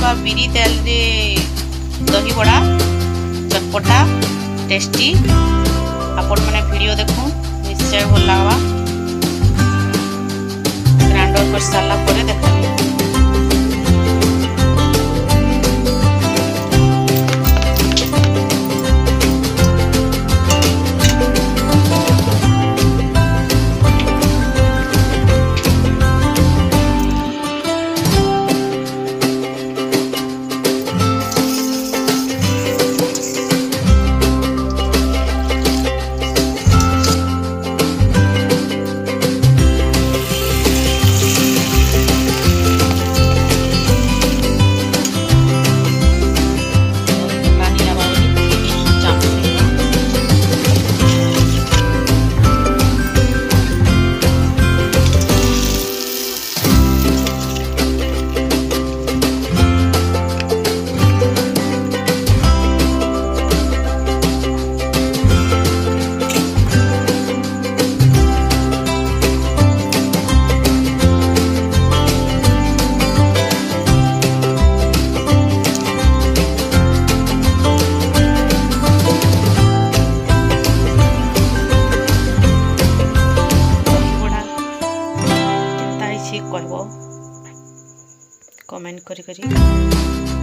बनवा बिरी तेल रे दही बड़ा चटपटा टेस्टी। आपण मैंने वीडियो देखो निश्चय भल लगवा। ग्राइंडर कर सारा पर देखा कहब कमेंट करी।